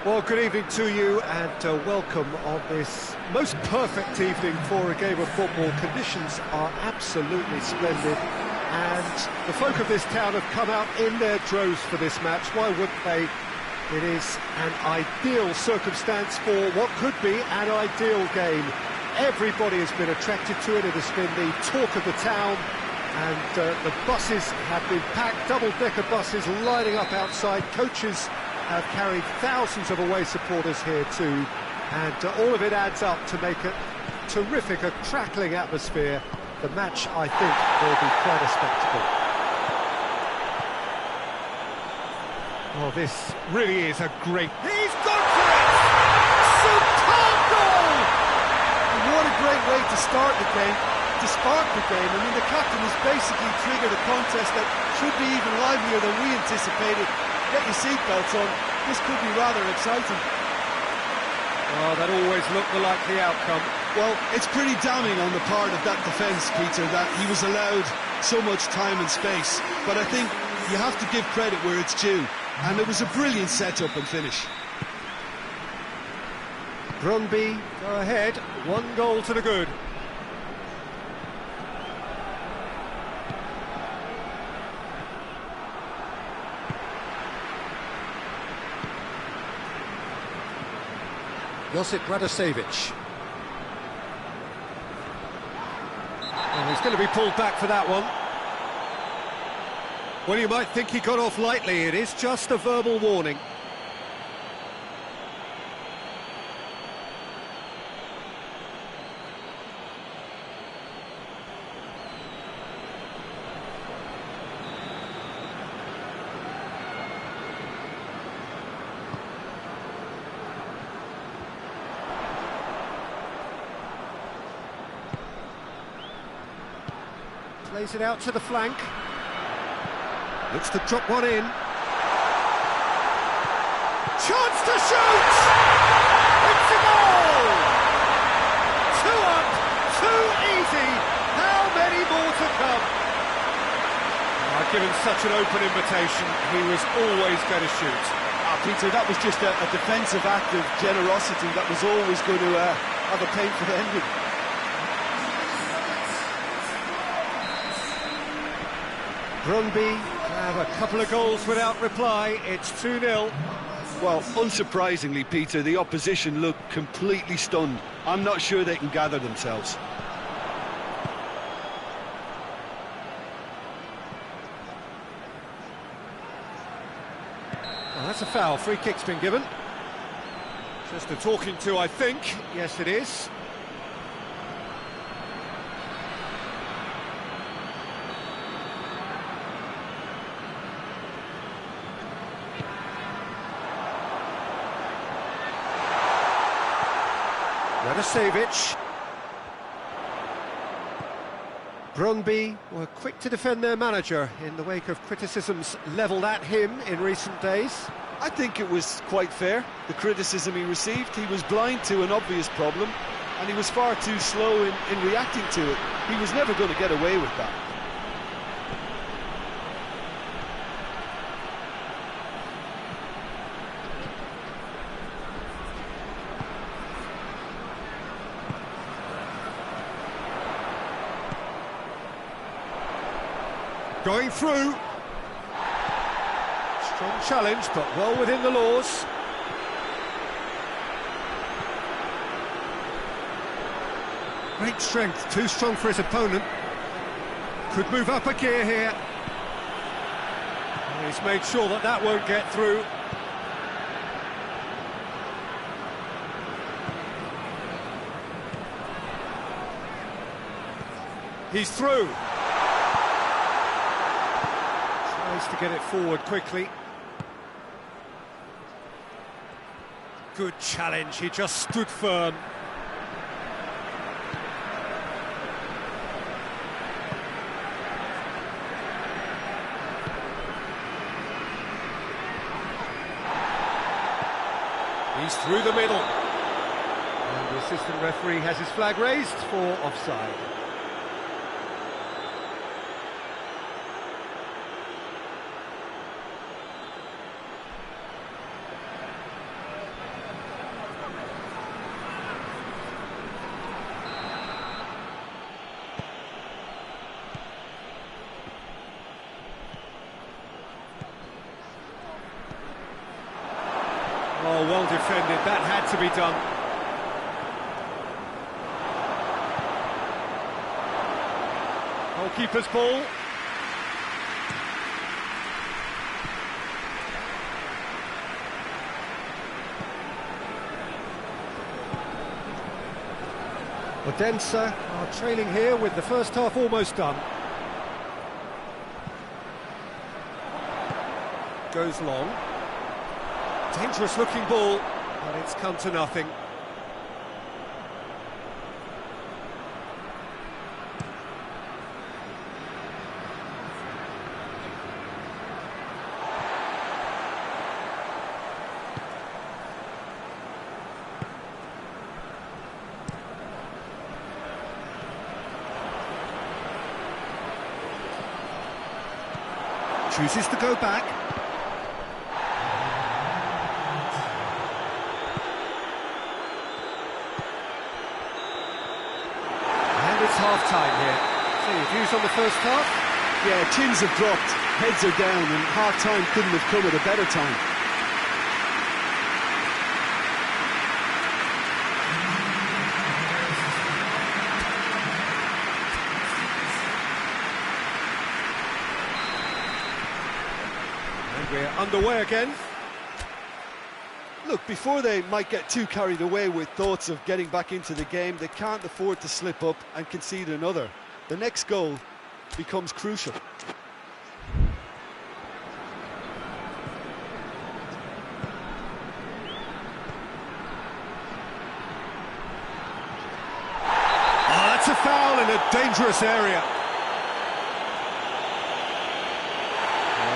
Well, good evening to you and welcome on this most perfect evening for a game of football. Conditions are absolutely splendid and the folk of this town have come out in their droves for this match. Why wouldn't they? It is an ideal circumstance for what could be an ideal game. Everybody has been attracted to it. It has been the talk of the town and the buses have been packed, double-decker buses lining up outside. Coaches have carried thousands of away supporters here too, and all of it adds up to make a terrific, a crackling atmosphere. The match, I think, will be quite a spectacle. Oh, this really is a great... He's gone for it! Superb goal! And what a great way to start the game, to spark the game. I mean, the captain has basically triggered a contest that should be even livelier than we anticipated. Get your seatbelts on, this could be rather exciting. Oh, that always looked the likely outcome. Well, it's pretty damning on the part of that defence, Peter, that he was allowed so much time and space. But I think you have to give credit where it's due, and it was a brilliant set-up and finish. Brøndby go ahead, 1 goal to the good. Josip Radosevic. And he's going to be pulled back for that one. Well, you might think he got off lightly. It is just a verbal warning. Plays it out to the flank. Looks to drop one in. Chance to shoot! It's a goal! 2 up, 2 easy. How many more to come? Given such an open invitation, he was always going to shoot. Peter, that was just a defensive act of generosity that was always going to have a painful ending. Brøndby have a couple of goals without reply. It's 2-0. Well, unsurprisingly, Peter, the opposition looked completely stunned. I'm not sure they can gather themselves. Well, that's a foul. Free kick's been given. Just a talking to, I think. Yes, it is. Radosevic. Brøndby were quick to defend their manager in the wake of criticisms levelled at him in recent days. I think it was quite fair, the criticism he received. He was blind to an obvious problem, and he was far too slow in reacting to it. He was never going to get away with that. Going through. Strong challenge, but well within the laws. Great strength, too strong for his opponent. Could move up a gear here. And he's made sure that that won't get through. He's through. To get it forward quickly. Good challenge, he just stood firm. He's through the middle. And the assistant referee has his flag raised for offside. well defended, that had to be done. Goalkeeper's ball. Odyssey are trailing here with the first half almost done. Goes long. Dangerous looking ball, but it's come to nothing. Chooses to go back. And it's half-time here. So your views on the first half? Yeah, chins have dropped, heads are down, and half-time couldn't have come at a better time. We're underway again. Look, before they might get too carried away with thoughts of getting back into the game, they can't afford to slip up and concede another. The next goal becomes crucial. Oh, that's a foul in a dangerous area.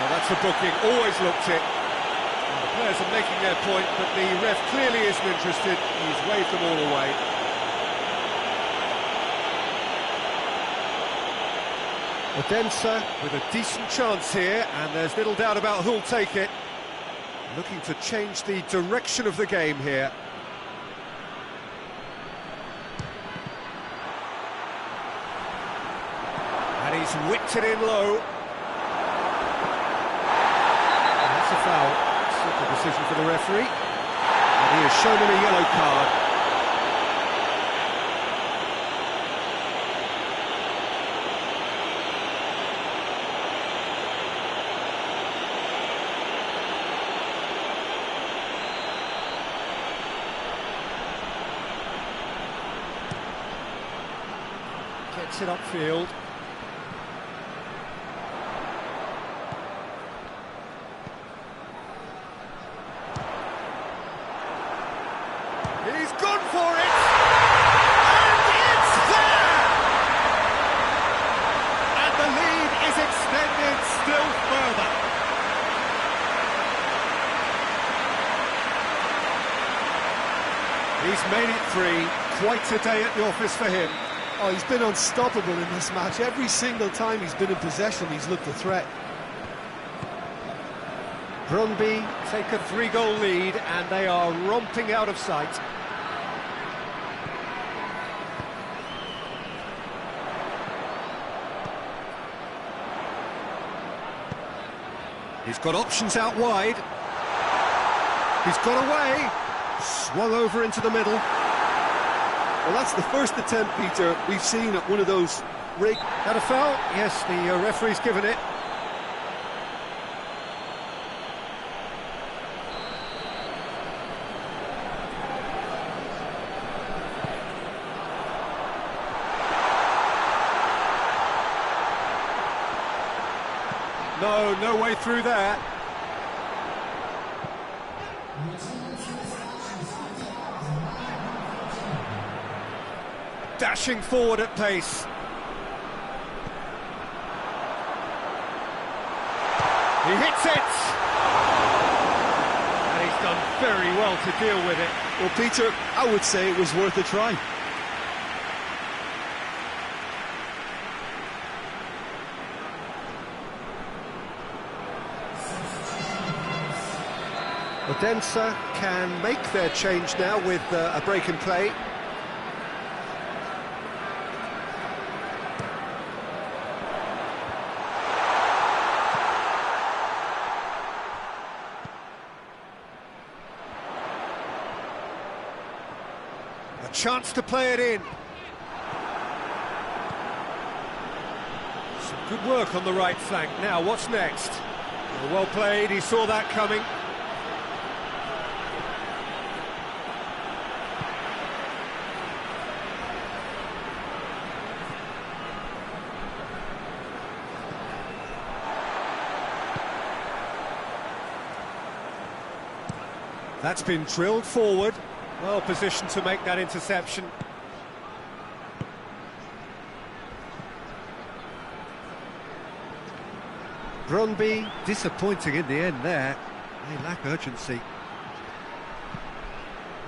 That's a booking, always looked it. Well, the players are making their point, but the ref clearly isn't interested. He's waved them all away. Odyssey with a decent chance here, and there's little doubt about who'll take it. Looking to change the direction of the game here. And he's whipped it in low. Foul. Simple decision for the referee. And he has shown him a yellow card. Gets it upfield. He's gone for it! And it's there! And the lead is extended still further. He's made it three. Quite a day at the office for him. Oh, he's been unstoppable in this match. Every single time he's been in possession, he's looked a threat. Brøndby take a 3-goal lead, and they are romping out of sight. He's got options out wide. He's got away. Swung over into the middle. Well, that's the first attempt, Peter, we've seen at one of those rigged... Had a foul? Yes, the referee's given it. No way through there. Dashing forward at pace. He hits it! And he's done very well to deal with it. Well, Peter, I would say it was worth a try. Odyssey can make their change now with a break in play. A chance to play it in. Some good work on the right flank. Now, what's next? Well played, he saw that coming. That's been drilled forward. Well positioned to make that interception. Brøndby disappointing in the end there. They lack urgency.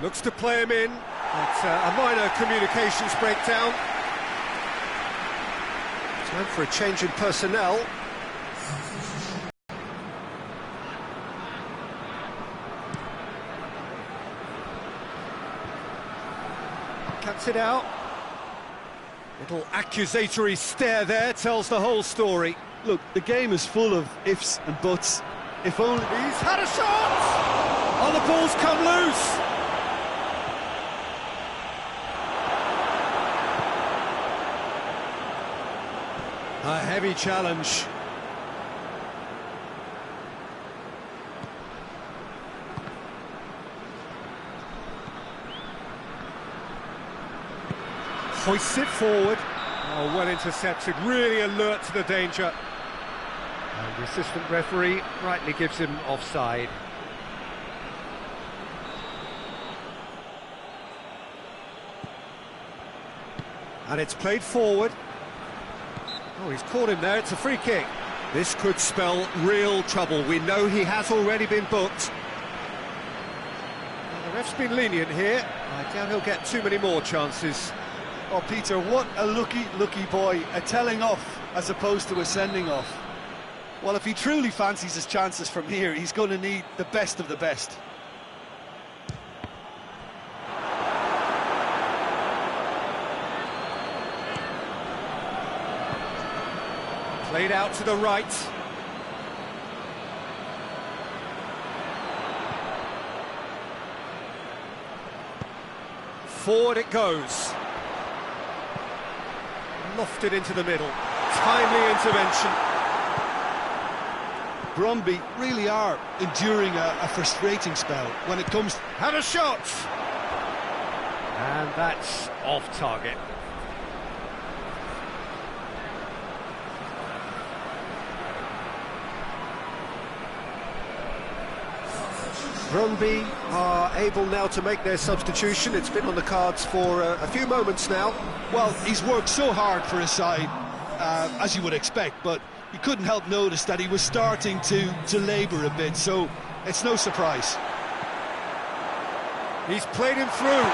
Looks to play him in. But a minor communications breakdown. Time for a change in personnel. Cuts it out. Little accusatory stare there tells the whole story. Look, the game is full of ifs and buts. If only... He's had a shot! Oh, the ball's come loose! A heavy challenge. Hoists it forward. Oh, well intercepted, really alert to the danger. And the assistant referee rightly gives him offside. And it's played forward. Oh, he's caught him there, it's a free kick. This could spell real trouble. We know he has already been booked. Well, the ref's been lenient here. I doubt he'll get too many more chances. Oh, Peter, what a lucky boy. A telling off as opposed to a sending off. Well, if he truly fancies his chances from here, he's going to need the best of the best. Played out to the right. Forward it goes. Lofted into the middle. Timely intervention. Brøndby really are enduring a frustrating spell when it comes... Had a shot! And that's off target. Brøndby are able now to make their substitution. It's been on the cards for a few moments now. Well, he's worked so hard for his side, as you would expect, but you couldn't help notice that he was starting to labour a bit, so it's no surprise. He's played him through.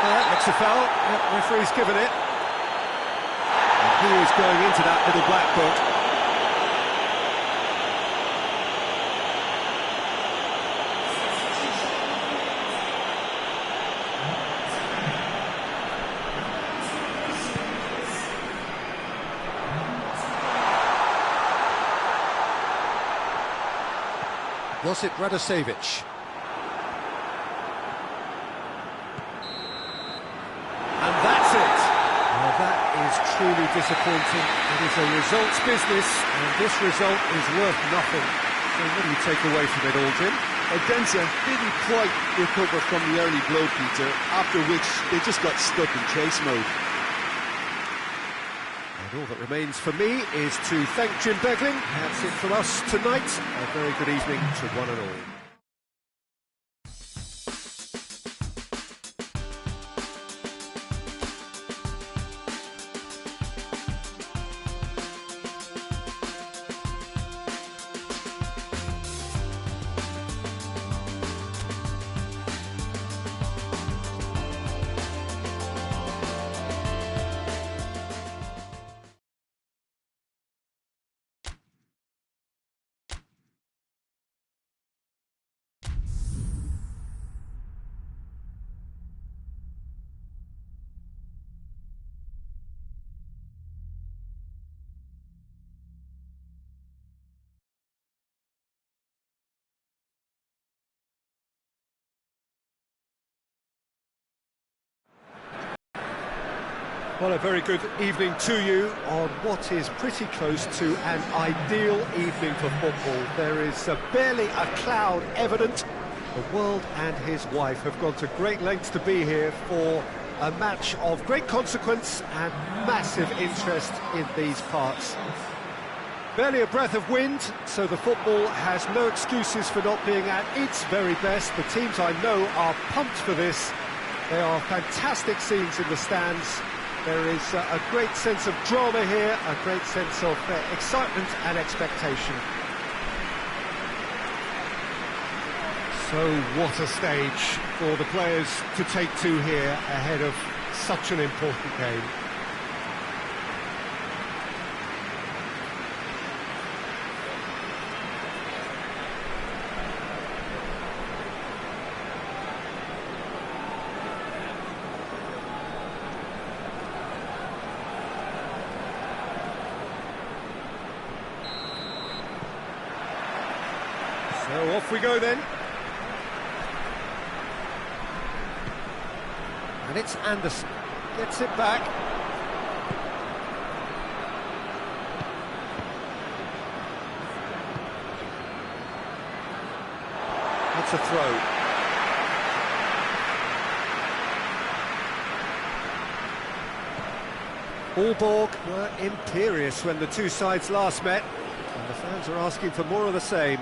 That's a foul. Yep, referee's given it. And he is going into that little black book. Was it Radosevich? And that's it. Well, that is truly disappointing. It is a results business, and this result is worth nothing. So what do you take away from it all, Jim? Odense didn't quite recover from the early blow, Peter, after which they just got stuck in chase mode. And all that remains for me is to thank Jim Beglin. That's it from us tonight. A very good evening to one and all. Well, a very good evening to you on what is pretty close to an ideal evening for football. There is barely a cloud evident. The world and his wife have gone to great lengths to be here for a match of great consequence and massive interest in these parts. Barely a breath of wind, so the football has no excuses for not being at its very best. The teams I know are pumped for this. There are fantastic scenes in the stands. There is a great sense of drama here, a great sense of excitement and expectation. So what a stage for the players to take to here ahead of such an important game. So off we go then. And it's Anderson. Gets it back. That's a throw. Aalborg were imperious when the two sides last met, and the fans are asking for more of the same.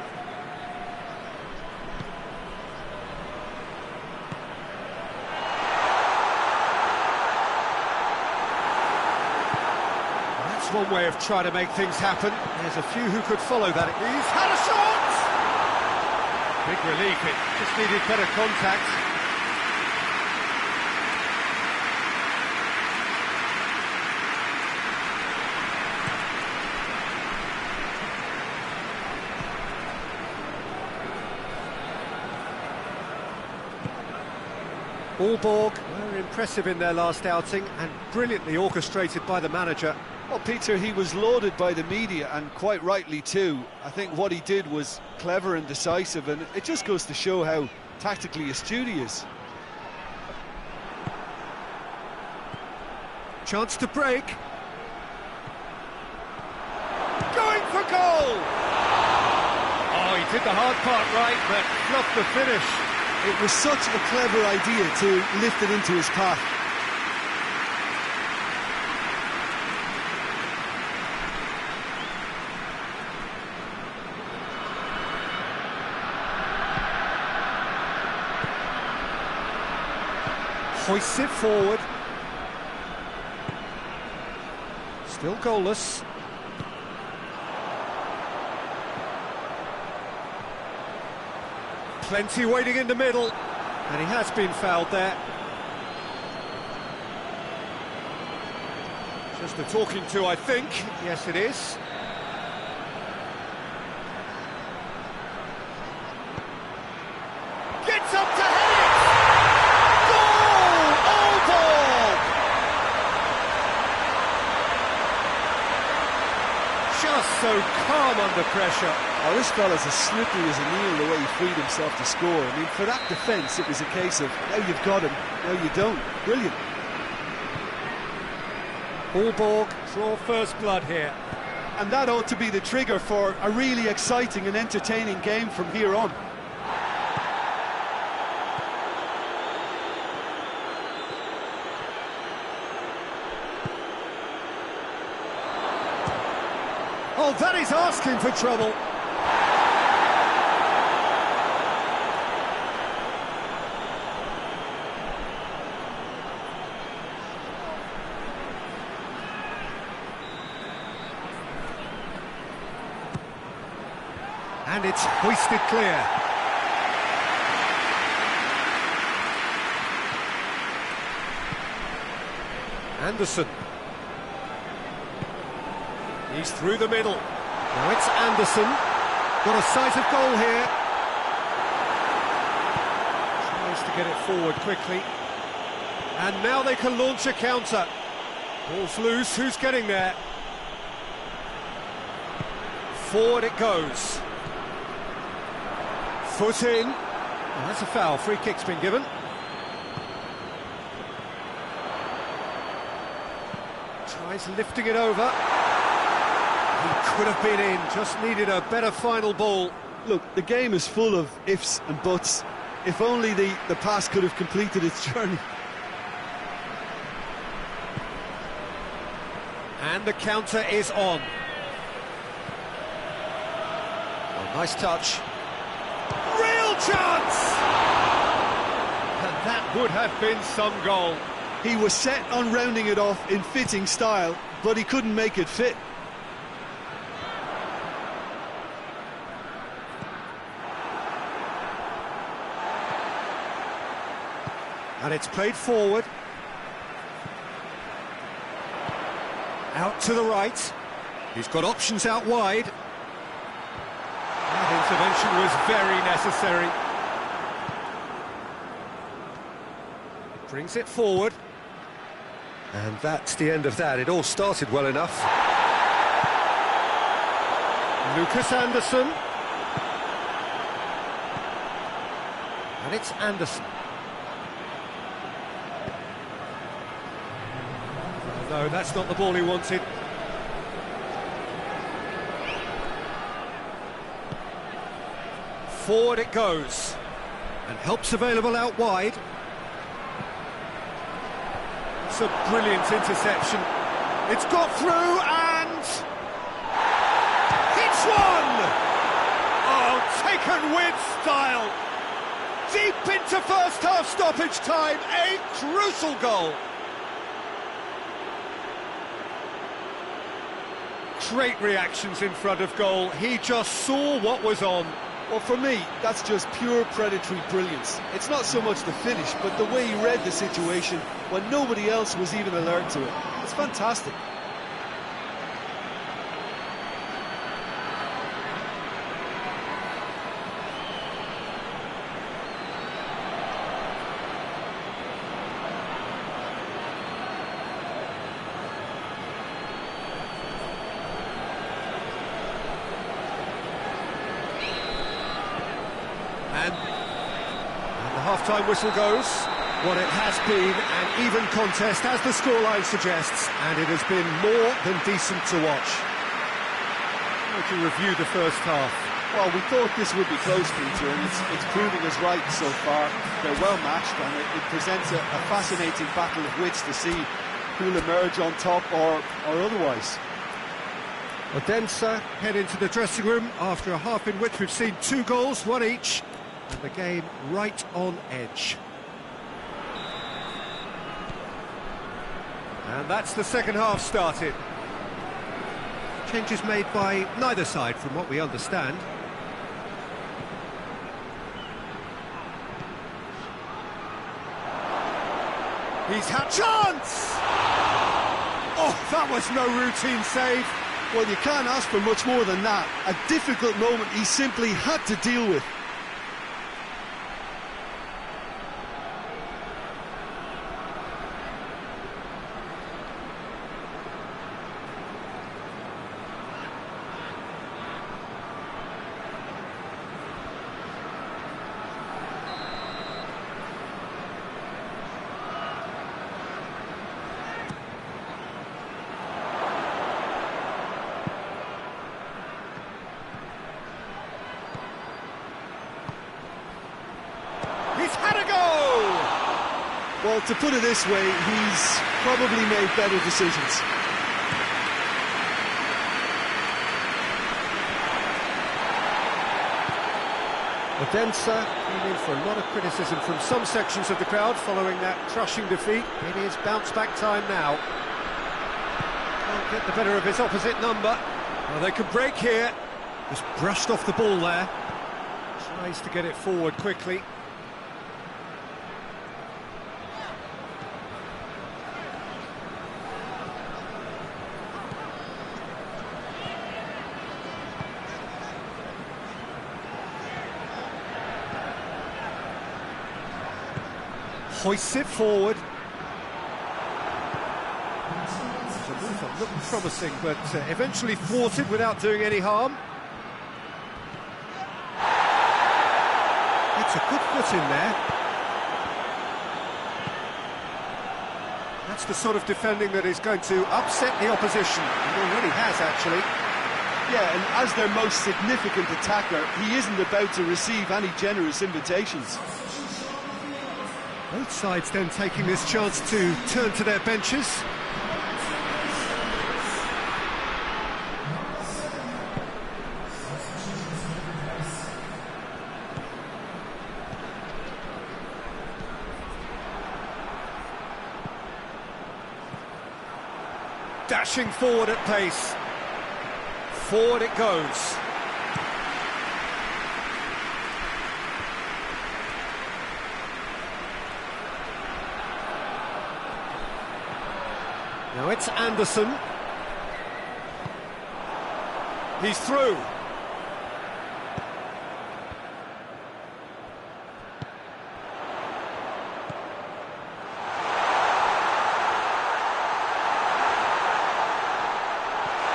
One way of trying to make things happen. There's a few who could follow that. He's had a shot! Big relief, it just needed better contact. Aalborg were impressive in their last outing and brilliantly orchestrated by the manager. Well, Peter, he was lauded by the media, and quite rightly too. I think what he did was clever and decisive, and it just goes to show how tactically astute he is. Chance to break. Going for goal! Oh, he did the hard part right, but fluffed the finish. It was such a clever idea to lift it into his path. Hoists it forward. Still goalless. Plenty waiting in the middle, and he has been fouled there. Just a talking to, I think. Yes, it is. Gets up to head it! Goal! Aalborg! Just so calm under pressure. Oh, this fella's as slippery as a needle the way he freed himself to score. I mean, for that defence, it was a case of, now you've got him, now you don't. Brilliant. Aalborg draw first blood here. And that ought to be the trigger for a really exciting and entertaining game from here on. Oh, that is asking for trouble. And it's hoisted clear. Anderson. He's through the middle. Now it's Anderson. Got a sight of goal here. Tries to get it forward quickly. And now they can launch a counter. Ball's loose. Who's getting there? Forward it goes. Foot in. Oh, that's a foul. Free kick's been given. Tries lifting it over. He could have been in, just needed a better final ball. Look, the game is full of ifs and buts. If only the pass could have completed its journey. And the counter is on. Well, nice touch. Real chance! And that would have been some goal. He was set on rounding it off in fitting style, but he couldn't make it fit. And it's played forward. Out to the right. He's got options out wide. That intervention was very necessary. Brings it forward. And that's the end of that. It all started well enough. Lucas Anderson. And it's Anderson. No, that's not the ball he wanted. Forward it goes. And help's available out wide. It's a brilliant interception. It's got through and... It's one! Oh, taken with style. Deep into first half stoppage time. A crucial goal. Great reactions in front of goal. He just saw what was on. Well, for me, that's just pure predatory brilliance. It's not so much the finish, but the way he read the situation when nobody else was even alert to it. It's fantastic. And the half-time whistle goes. What it has been an even contest, as the scoreline suggests, and it has been more than decent to watch. How would you review the first half? Well, we thought this would be close, Peter, and it's proving us right so far. They're well matched, and it presents a fascinating battle of wits to see who'll emerge on top or otherwise. Odyssey head into the dressing room after a half in which we've seen 2 goals, 1 each, and the game right on edge. And that's the second half started. Changes made by neither side from what we understand. He's had chance! Oh, that was no routine save. Well, you can't ask for much more than that. A difficult moment he simply had to deal with. Well, to put it this way, he's probably made better decisions. Odyssey came in for a lot of criticism from some sections of the crowd following that crushing defeat. It is bounce-back time now. Can't get the better of his opposite number. Well, they could break here. Just brushed off the ball there. Tries to get it forward quickly. Hoists it forward. The move looked promising, but eventually thwarted without doing any harm. It's a good foot in there. That's the sort of defending that is going to upset the opposition. It already has, actually. Yeah, and as their most significant attacker, he isn't about to receive any generous invitations. Both sides then taking this chance to turn to their benches. Dashing forward at pace. Forward it goes. Now it's Anderson. He's through.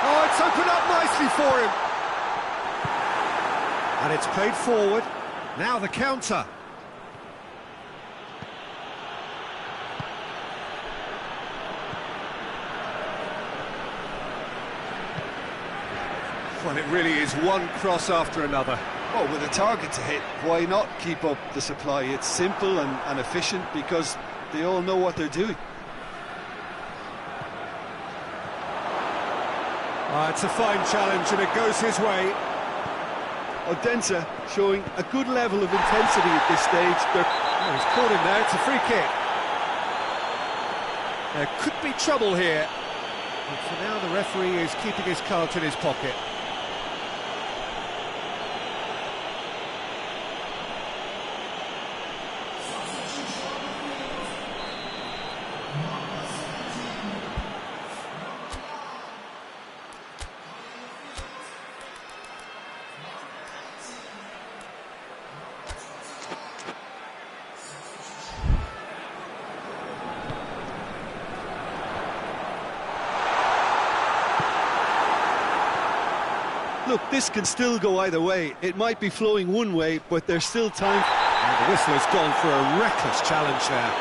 Oh, it's opened up nicely for him. And it's played forward. Now the counter. Well, it really is one cross after another. Oh, with a target to hit, why not keep up the supply? It's simple and efficient because they all know what they're doing. It's a fine challenge and it goes his way. Odense showing a good level of intensity at this stage. Oh, he's caught him there, it's a free kick. There could be trouble here. But for now the referee is keeping his cards in his pocket. Look, this can still go either way. It might be flowing one way, but there's still time. And the whistle has gone for a reckless challenge there.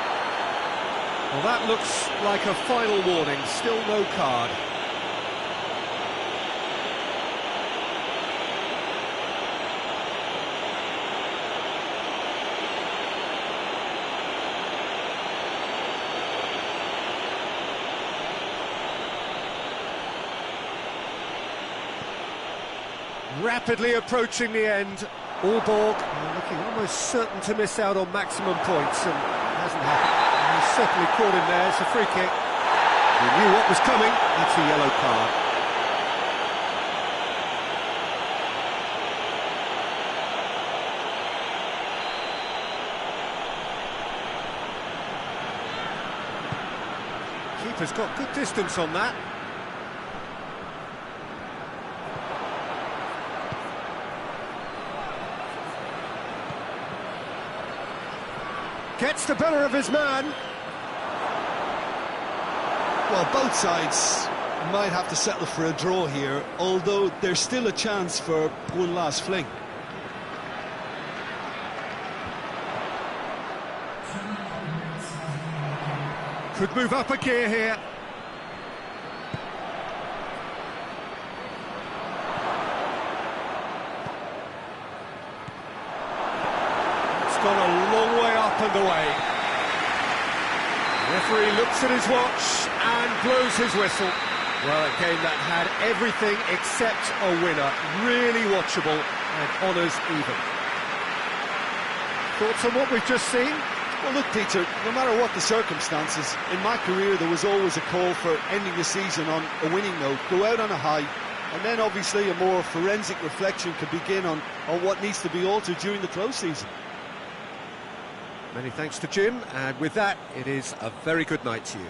Well, that looks like a final warning, still no card. Rapidly approaching the end. Aalborg looking almost certain to miss out on maximum points, and it hasn't happened. And he's certainly caught him there. It's a free kick. He knew what was coming. That's a yellow card. Keeper's got good distance on that. Gets the better of his man. Well, both sides might have to settle for a draw here, although there's still a chance for one last fling. Could move up a gear here. Gone a long way up and away. The referee looks at his watch and blows his whistle. Well, a game that had everything except a winner. Really watchable and honours even. Thoughts on what we've just seen? Well, look, Peter, no matter what the circumstances, in my career there was always a call for ending the season on a winning note, go out on a high, and then obviously a more forensic reflection could begin on what needs to be altered during the close season. Many thanks to Jim, and with that, it is a very good night to you.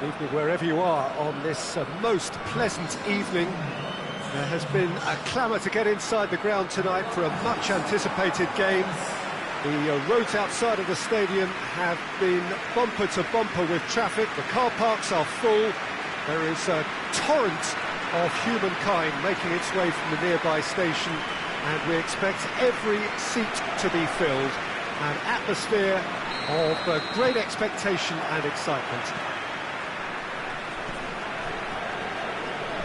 Good evening wherever you are on this most pleasant evening. There has been a clamour to get inside the ground tonight for a much-anticipated game. The roads outside of the stadium have been bumper to bumper with traffic. The car parks are full. There is a torrent of humankind making its way from the nearby station, and we expect every seat to be filled. An atmosphere of great expectation and excitement.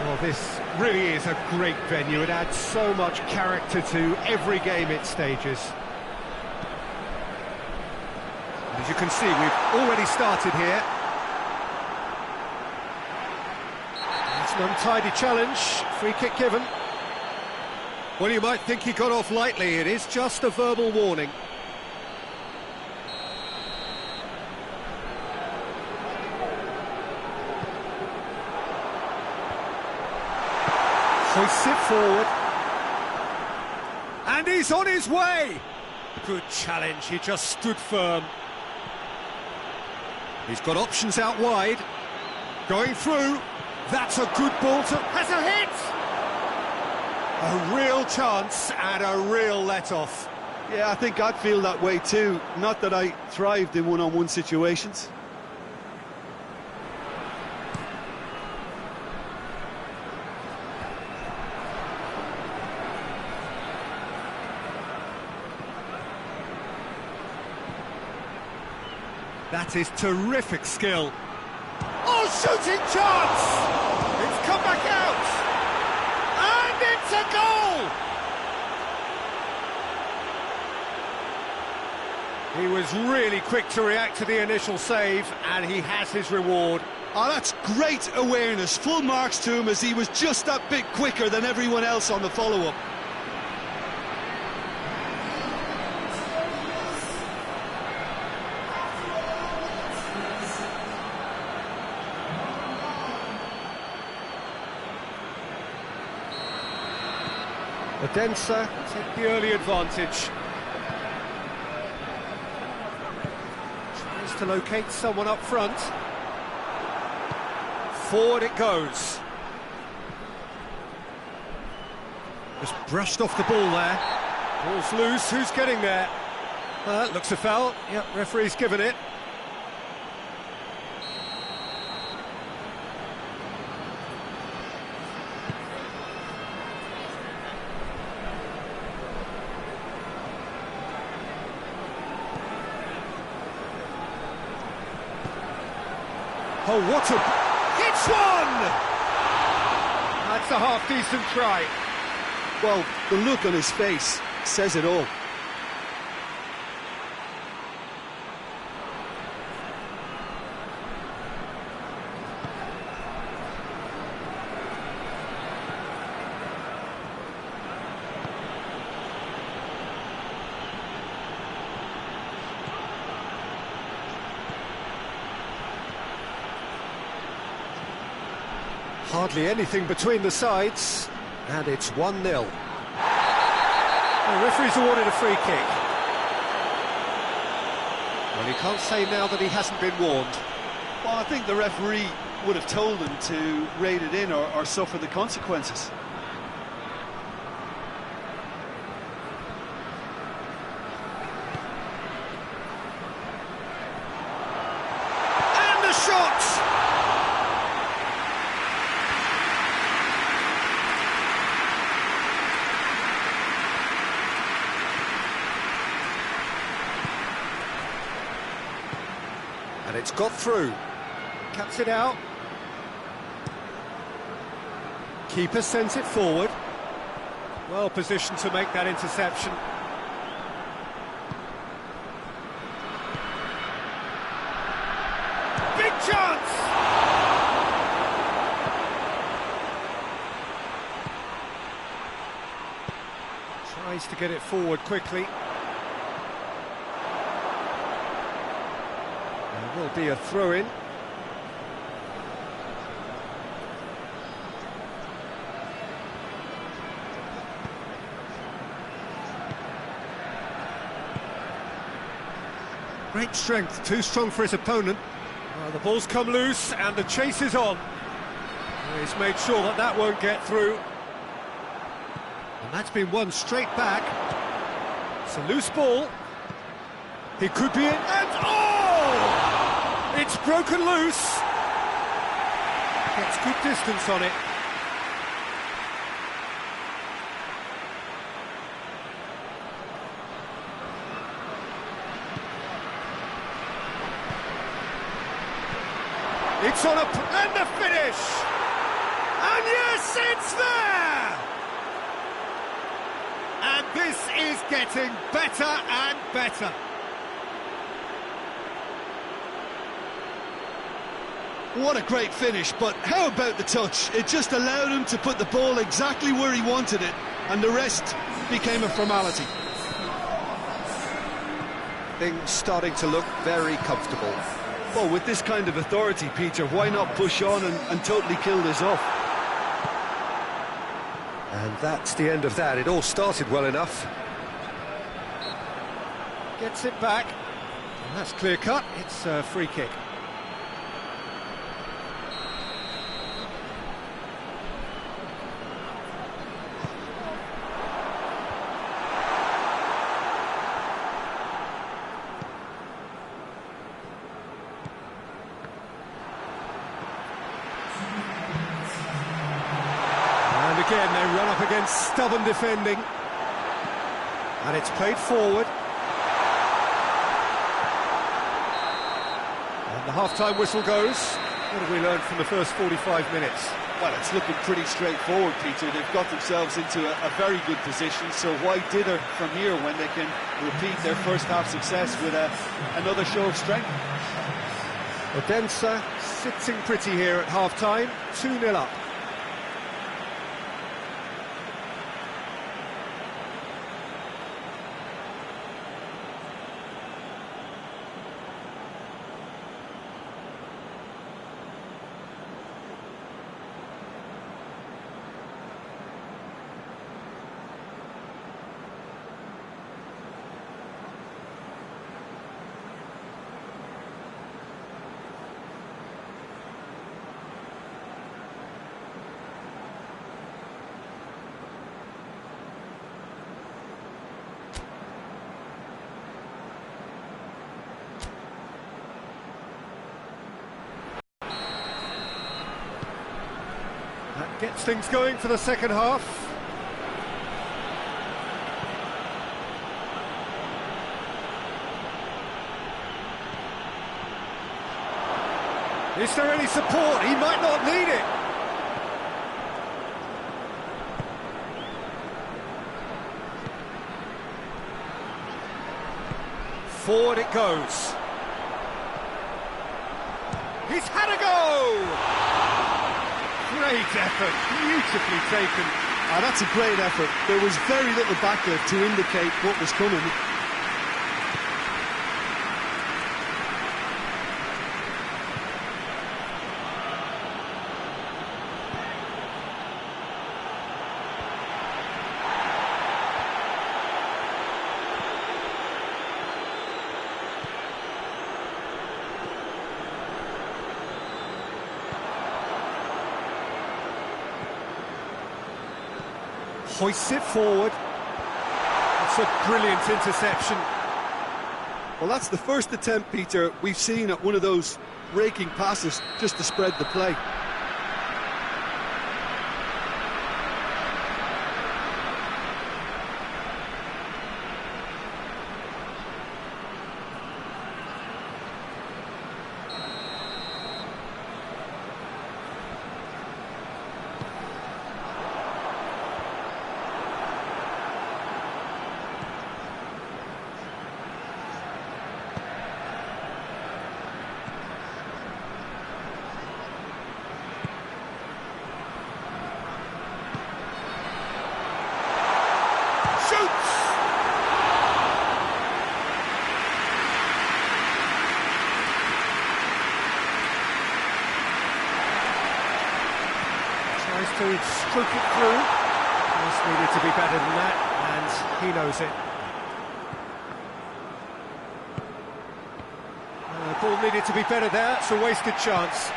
Well, this really is a great venue. It adds so much character to every game it stages. As you can see, we've already started here. It's an untidy challenge, free kick given. Well, you might think he got off lightly. It is just a verbal warning. Hoists it forward. And he's on his way! Good challenge, he just stood firm. He's got options out wide. Going through. That's a good ball to... Has a hit! A real chance and a real let-off. Yeah, I think I'd feel that way too. Not that I thrived in one-on-one situations. That is terrific skill. Oh, shooting chance! It's come back out! And it's a goal! He was really quick to react to the initial save, and he has his reward. Oh, that's great awareness. Full marks to him, as he was just that bit quicker than everyone else on the follow-up. Odense take the early advantage. Tries to locate someone up front. Forward it goes. Just brushed off the ball there. Ball's loose, who's getting there? Looks a foul. Yep, referee's given it. Oh, what a... It's one! That's a half-decent try. Well, the look on his face says it all. Hardly anything between the sides, and it's 1-0. The referee's awarded a free kick. Well, he can't say now that he hasn't been warned. Well, I think the referee would have told him to rate it in or suffer the consequences. And the shot! And it's got through. Cuts it out. Keeper sends it forward. Well positioned to make that interception. Big chance! Tries to get it forward quickly. There will be a throw-in. Great strength, too strong for his opponent. The ball's come loose and the chase is on. He's made sure that that won't get through. And that's been won straight back. It's a loose ball. He could be in, and oh! It's broken loose. Gets good distance on it. It's on and the finish! And yes, it's there! And this is getting better and better. What a great finish, but how about the touch? It just allowed him to put the ball exactly where he wanted it, and the rest became a formality. Things starting to look very comfortable. Well, with this kind of authority, Peter, why not push on and totally kill this off? And that's the end of that. It all started well enough. Gets it back. And that's clear cut. It's a free kick. Again, they run up against stubborn defending. And it's played forward. And the half-time whistle goes. What have we learned from the first 45 minutes? Well, it's looking pretty straightforward, Peter. They've got themselves into a very good position, so why dither from here when they can repeat their first-half success with another show of strength? Odense sitting pretty here at half-time, 2-0 up. That gets things going for the second half. Is there any support? He might not need it. Forward it goes. He's had a go! Great effort, beautifully taken. That's a great effort. There was very little backlift to indicate what was coming. Hoists it forward. It's a brilliant interception. Well, that's the first attempt, Peter, we've seen at one of those raking passes just to spread the play. Tries to stroke it through. Just needed to be better than that, and he knows it. tackle needed to be better there. It's a wasted chance.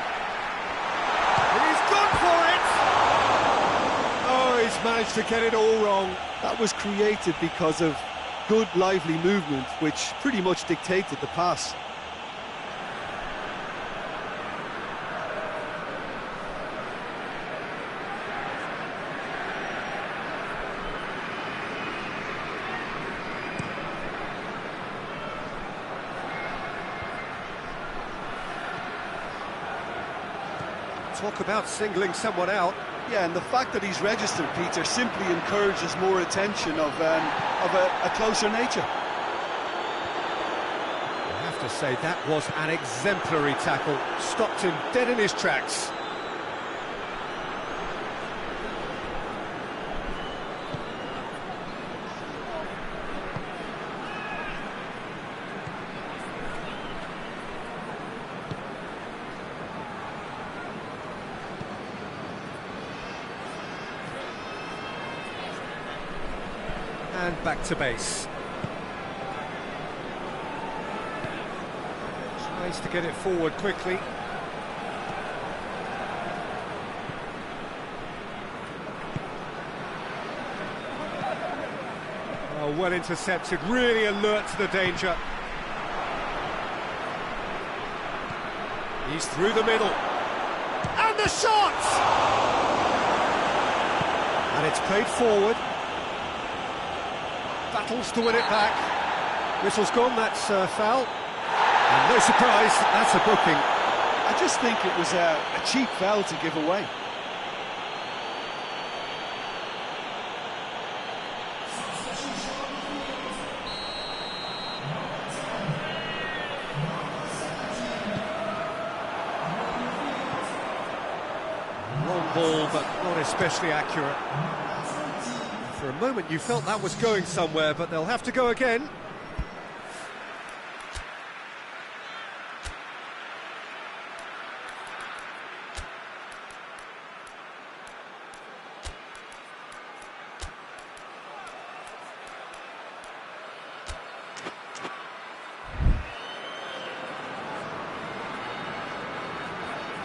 And he's gone for it! Oh, he's managed to get it all wrong. That was created because of good, lively movement, which pretty much dictated the pass. Talk about singling someone out. Yeah, and the fact that he's registered, Peter, simply encourages more attention of a closer nature. I have to say, that was an exemplary tackle. Stopped him dead in his tracks. And back to base. Tries to get it forward quickly. Oh, well intercepted, really alert to the danger. He's through the middle. And the shot! And it's played forward. Battles to win it back. Whistle's gone, that's foul. And no surprise, that's a booking. I just think it was a cheap foul to give away. Long ball, but not especially accurate. For a moment you felt that was going somewhere, but they'll have to go again.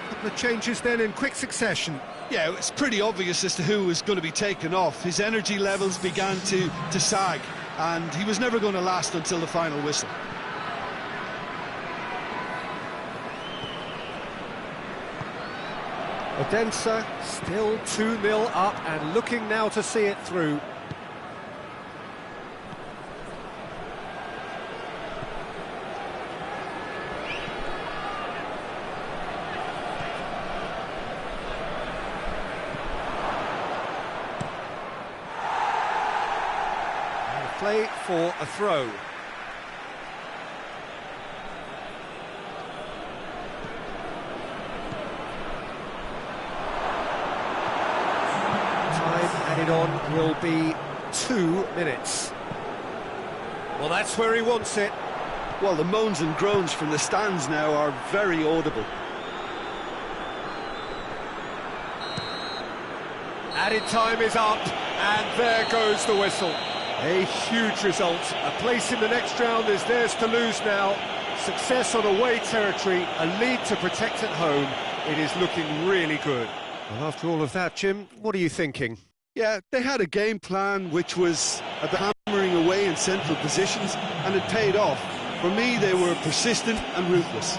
Couple of changes then in quick succession. Yeah, it's pretty obvious as to who was going to be taken off. His energy levels began to sag, and he was never going to last until the final whistle. Odense still 2-0 up and looking now to see it through. Play for a throw. Time added on will be 2 minutes. Well, that's where he wants it. Well, the moans and groans from the stands now are very audible. Added time is up, and there goes the whistle. A huge result. A place in the next round is theirs to lose now. Success on away territory, a lead to protect at home. It is looking really good. Well, after all of that, Jim, what are you thinking? Yeah, they had a game plan which was about hammering away in central positions, and it paid off. For me, they were persistent and ruthless.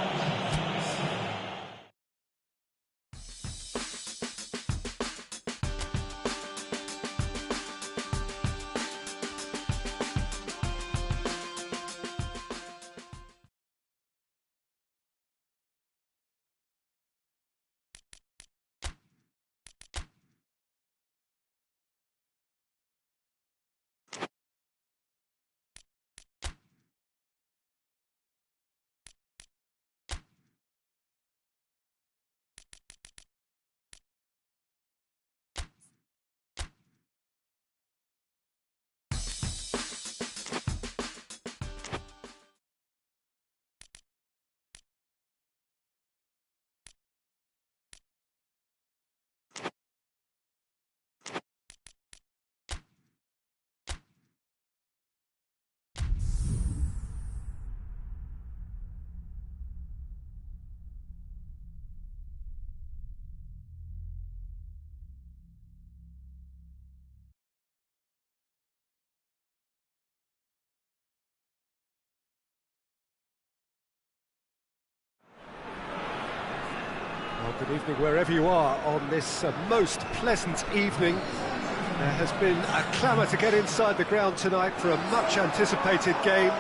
Well, good evening wherever you are on this most pleasant evening. There has been a clamour to get inside the ground tonight for a much-anticipated game.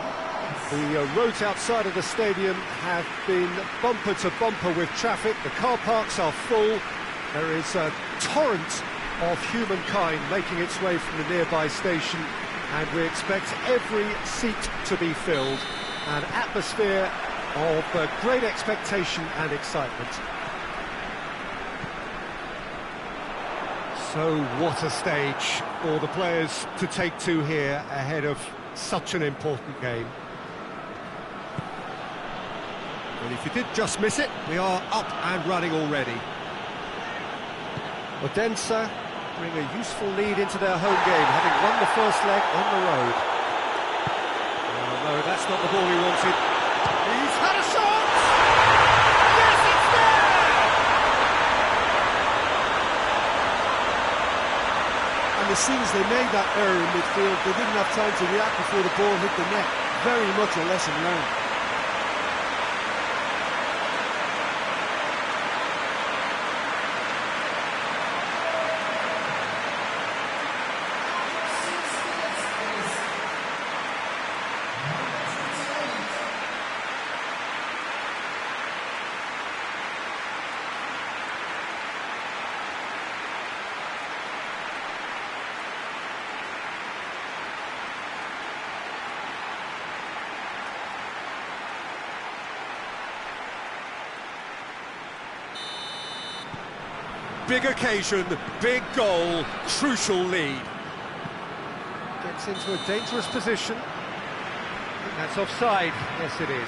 The roads outside of the stadium have been bumper to bumper with traffic. The car parks are full. There is a torrent of humankind making its way from the nearby station, and we expect every seat to be filled. An atmosphere of great expectation and excitement. So what a stage for the players to take to here ahead of such an important game. Well, if you did just miss it, we are up and running already. Odyssey bring a useful lead into their home game, having won the first leg on the road. Oh, no, that's not the ball he wanted. He's had a shot! Yes, it's there! And as soon as they made that error in midfield, they didn't have time to react before the ball hit the net. Very much a lesson learned. Big occasion, big goal, crucial lead. Gets into a dangerous position. I think that's offside. Yes, it is.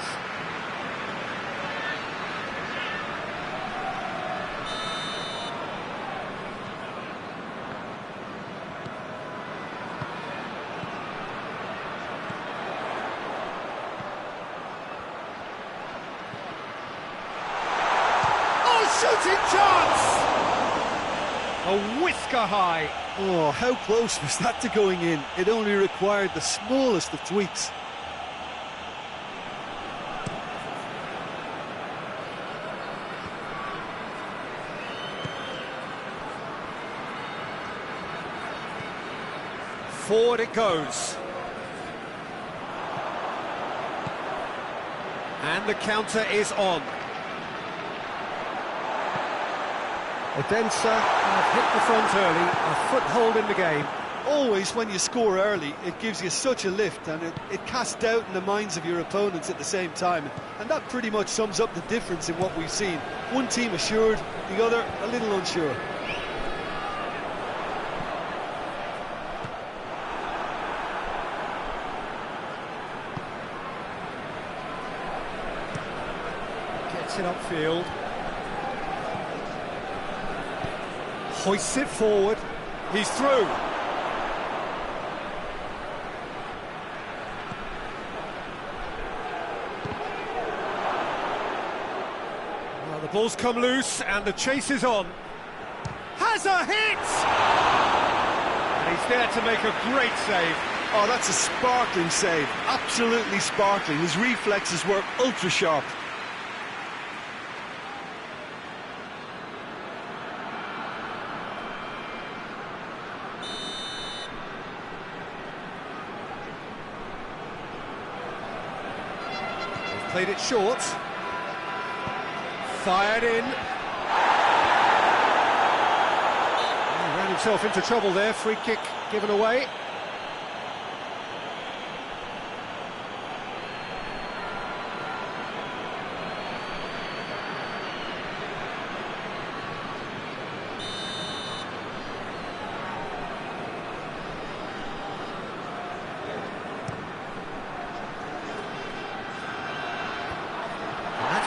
Oh, shooting chance! A whisker high. Oh, how close was that to going in? It only required the smallest of tweaks. Forward it goes. And the counter is on. Odyssey have hit the front early, a foothold in the game. Always when you score early, it gives you such a lift, and it casts doubt in the minds of your opponents at the same time. And that pretty much sums up the difference in what we've seen. One team assured, the other a little unsure. Gets it upfield. Hoists it forward. He's through. Well, the ball's come loose and the chase is on. Has a hit! And he's there to make a great save. Oh, that's a sparkling save. Absolutely sparkling. His reflexes were ultra sharp. Played it short. Fired in. He ran himself into trouble there. Free kick given away.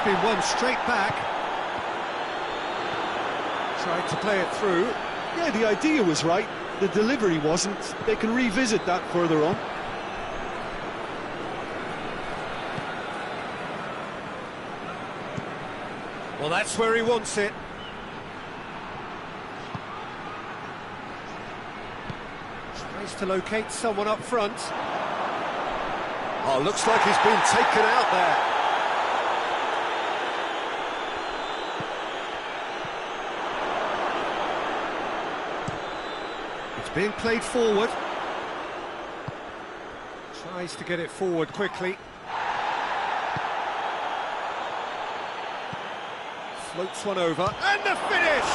Been won straight back. Tried to play it through. Yeah, the idea was right. The delivery wasn't. They can revisit that further on. Well, that's where he wants it. Tries to locate someone up front. Oh, looks like he's been taken out there. being played forward. Tries to get it forward quickly. Floats one over, and the finish!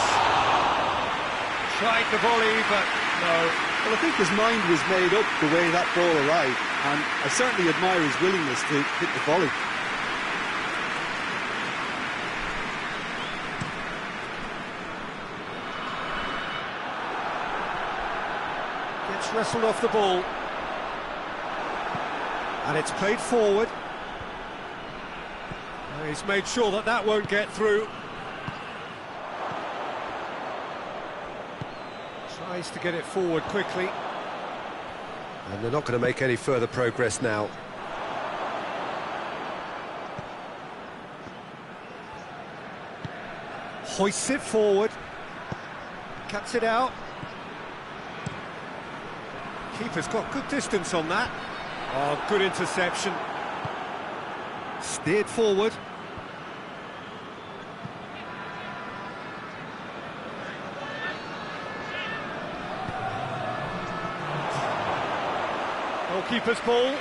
Tried the volley, but no. Well, I think his mind was made up the way that ball arrived, and I certainly admire his willingness to hit the volley. Gets wrestled off the ball. And it's played forward. He's made sure that that won't get through. Tries to get it forward quickly. And they're not going to make any further progress now. Hoists it forward. Cuts it out. Keeper's got good distance on that. Oh, good interception. Steered forward. Goalkeeper's ball.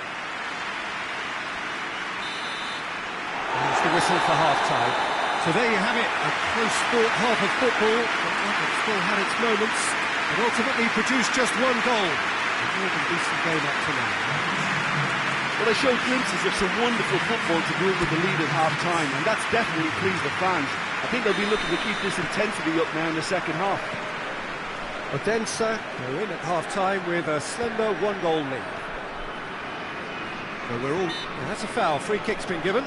There's the whistle for half-time. So there you have it, a close-fought half of football, but it still had its moments. It ultimately produced just one goal. A more than decent game up to now. Well, they showed glimpses of some wonderful football to go with the lead at half-time, and that's definitely pleased the fans. I think they'll be looking to keep this intensity up now in the second half. Odyssey are in at half-time with a slender one-goal lead. So we're all... Well, that's a foul. Free kick's been given.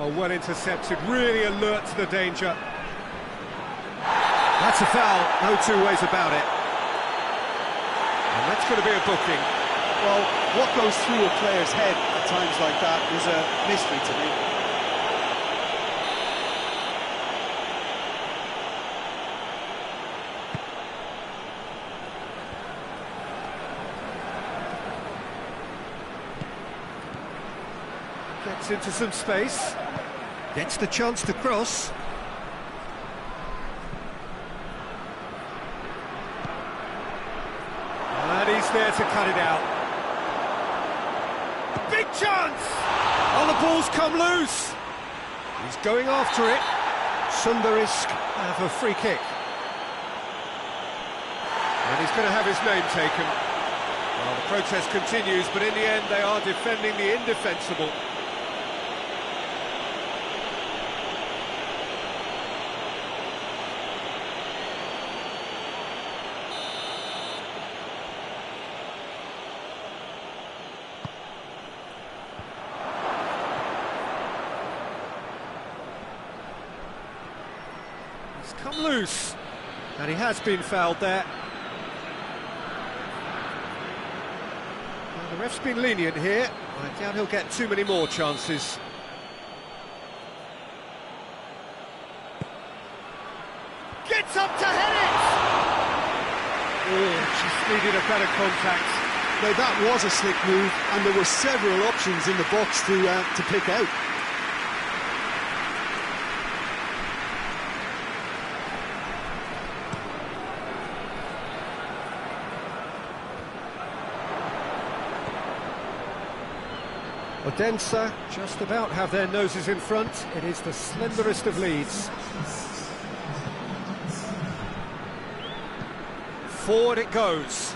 Oh, well intercepted, really alert to the danger. That's a foul, no two ways about it. And that's going to be a booking. Well, what goes through a player's head at times like that is a mystery to me. Gets into some space. Gets the chance to cross. And he's there to cut it out. Big chance! Oh, the ball's come loose. He's going after it. Sundarisk have a free kick. And he's going to have his name taken. Well, the protest continues, but in the end they are defending the indefensible. He's come loose, and he has been fouled there. Well, the ref's been lenient here. I doubt he'll get too many more chances. Gets up to head it! Oh, just needed a better contact. Now that was a slick move, and there were several options in the box to pick out. Odense just about have their noses in front. It is the slenderest of leads. Forward it goes.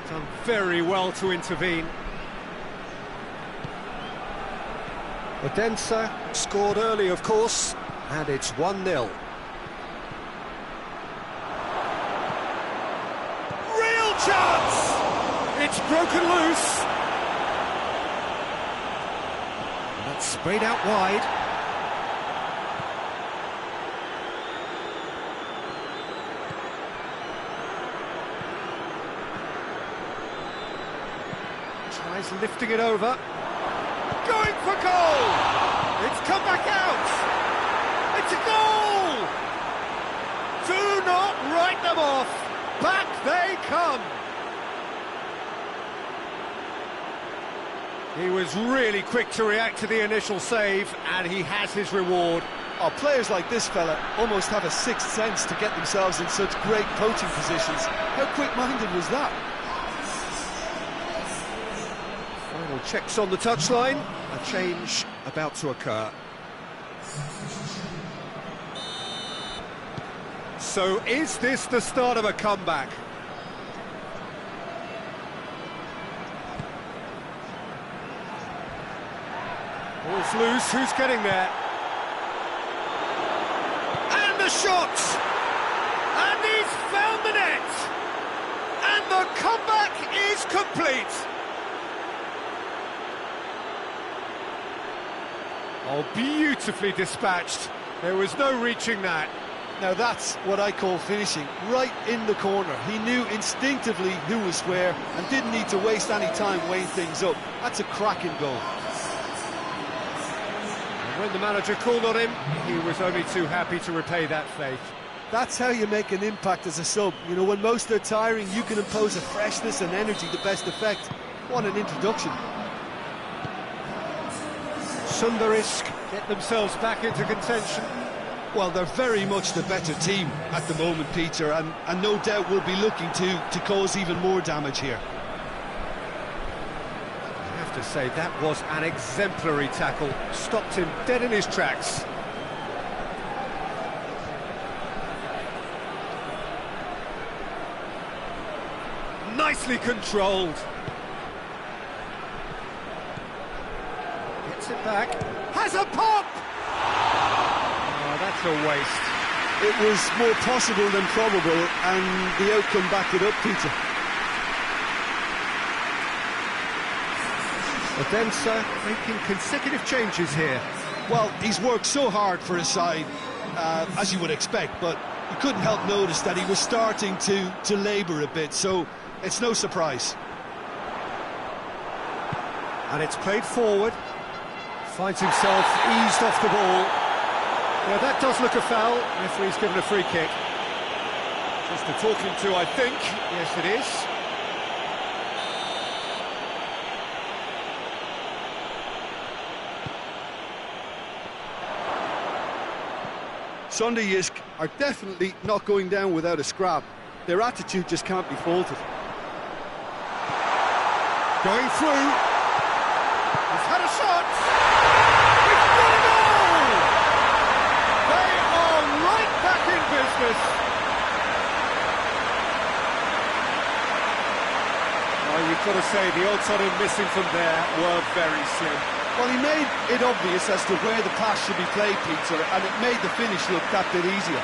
Done very well to intervene. Odense scored early, of course, and it's 1-0. Real chance! It's broken loose. That's sprayed out wide. Tries lifting it over. Going for goal! It's come back out! It's a goal! Do not write them off! Back they come! He was really quick to react to the initial save, and he has his reward. Oh, players like this fella almost have a sixth sense to get themselves in such great coaching positions. How quick-minded was that? Final checks on the touchline. A change about to occur. So is this the start of a comeback? Ball's loose, who's getting there? And the shot! And he's found the net! And the comeback is complete! Oh, beautifully dispatched. There was no reaching that. Now that's what I call finishing, right in the corner. He knew instinctively who was where and didn't need to waste any time weighing things up. That's a cracking goal. And when the manager called on him, he was only too happy to repay that faith. That's how you make an impact as a sub. You know, when most are tiring, you can impose a freshness and energy to best effect. What an introduction. Sundarisk get themselves back into contention. Well, they're very much the better team at the moment, Peter, and no doubt will be looking to cause even more damage here. I have to say, that was an exemplary tackle. Stopped him dead in his tracks. Nicely controlled. Gets it back. Has a pop! Oh, that's a waste. It was more possible than probable, and the outcome backed it up, Peter. Odense making consecutive changes here. Well, he's worked so hard for his side, as you would expect, but you couldn't help notice that he was starting to labour a bit, so it's no surprise. And it's played forward. Finds himself eased off the ball. Yeah, that does look a foul. Referee's given a free kick. Just a talking to, I think. Yes, it is. SONY are definitely not going down without a scrap. Their attitude just can't be faulted. Going through. He's had a shot. It's got a goal! They are right back in business. Well, you've got to say the odds on him missing from there were very slim. Well, he made it obvious as to where the pass should be played, Peter, and it made the finish look that bit easier.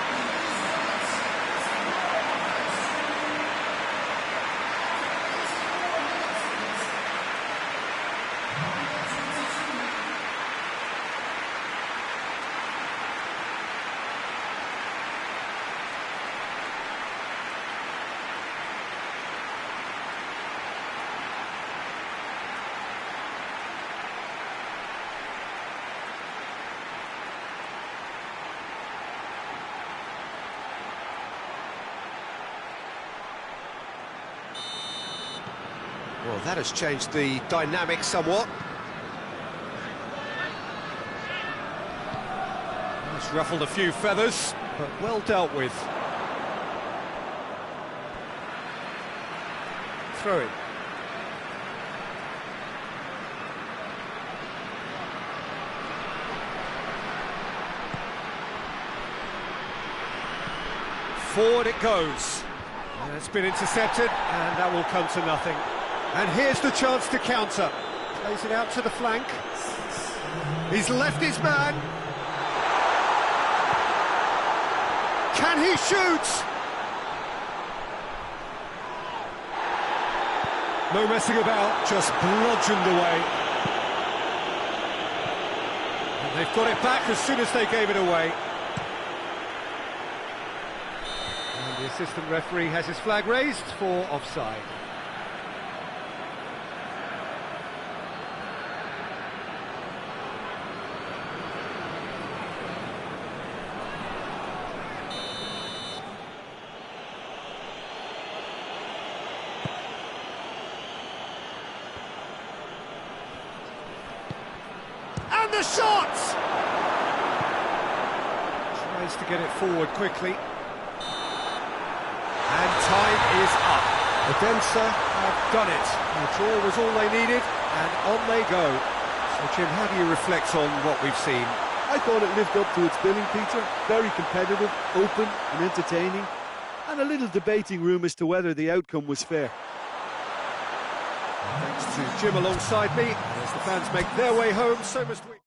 Well, that has changed the dynamic somewhat. It's ruffled a few feathers, but well dealt with. Throw it. Forward it goes. And it's been intercepted, and that will come to nothing. And here's the chance to counter. Plays it out to the flank. He's left his man. Can he shoot? No messing about, just bludgeoned away. And they've got it back as soon as they gave it away. And the assistant referee has his flag raised for offside. And the shot! Tries to get it forward quickly. And time is up. Odense have done it. The draw was all they needed, and on they go. So, Jim, how do you reflect on what we've seen? I thought it lived up to its billing, Peter. Very competitive, open and entertaining. And a little debating room as to whether the outcome was fair. Thanks to Jim alongside me, as the fans make their way home, so must we.